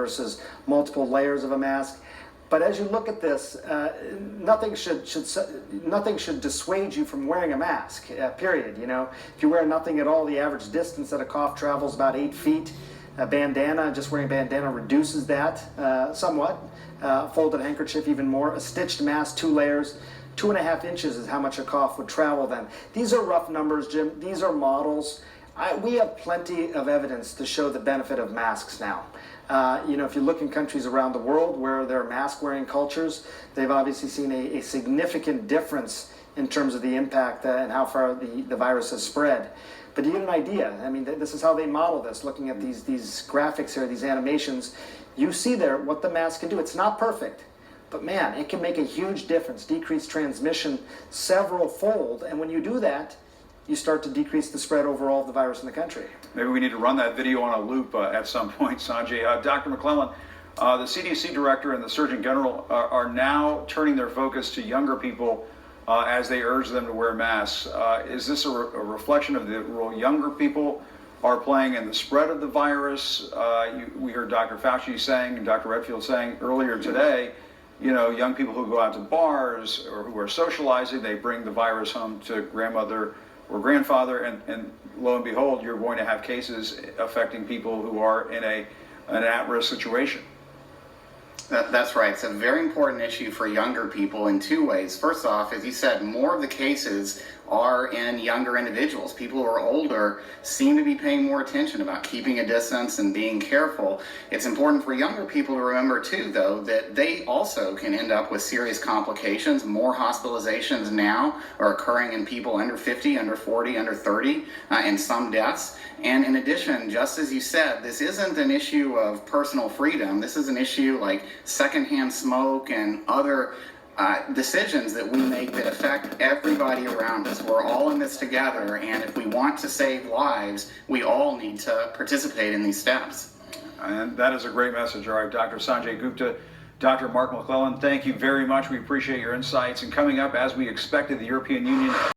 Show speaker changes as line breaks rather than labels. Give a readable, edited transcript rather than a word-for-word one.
versus multiple layers of a mask. But as you look at this, nothing should dissuade you from wearing a mask, period. You know, if you wear nothing at all, the average distance that a cough travels about 8 feet. A bandana, just wearing a bandana reduces that somewhat. Folded handkerchief even more. A stitched mask, 2 layers, 2.5 inches is how much a cough would travel then. These are rough numbers, Jim. These are models. We have plenty of evidence to show the benefit of masks now. You know, if you look in countries around the world where there are mask-wearing cultures, they've obviously seen a significant difference in terms of the impact and how far the virus has spread. But you get an idea. I mean, this is how they model this, looking at these graphics here, these animations. You see there what the mask can do. It's not perfect, but man, it can make a huge difference, decrease transmission several-fold, and when you do that, you start to decrease the spread overall of the virus in the country.
Maybe we need to run that video on a loop at some point, Sanjay. Dr. McClellan, the CDC director and the Surgeon General are now turning their focus to younger people as they urge them to wear masks. Is this a reflection of the role younger people are playing in the spread of the virus? We heard Dr. Fauci saying and Dr. Redfield saying earlier today, you know, young people who go out to bars or who are socializing, they bring the virus home to grandmother or grandfather, and lo and behold, you're going to have cases affecting people who are in an at-risk situation.
That's right. It's a very important issue for younger people in 2 ways. First off, as you said, more of the cases are in younger individuals. People who are older seem to be paying more attention about keeping a distance and being careful. It's important for younger people to remember too, though, that they also can end up with serious complications. More hospitalizations now are occurring in people under 50, under 40, under 30, and some deaths. And in addition, just as you said, this isn't an issue of personal freedom. This is an issue like secondhand smoke and other decisions that we make that affect everybody around us. We're all in this together, and if we want to save lives, we all need to participate in these steps.
And that is a great message. All right, Dr. Sanjay Gupta, Dr. Mark McClellan, thank you very much. We appreciate your insights. And coming up, as we expected, the European Union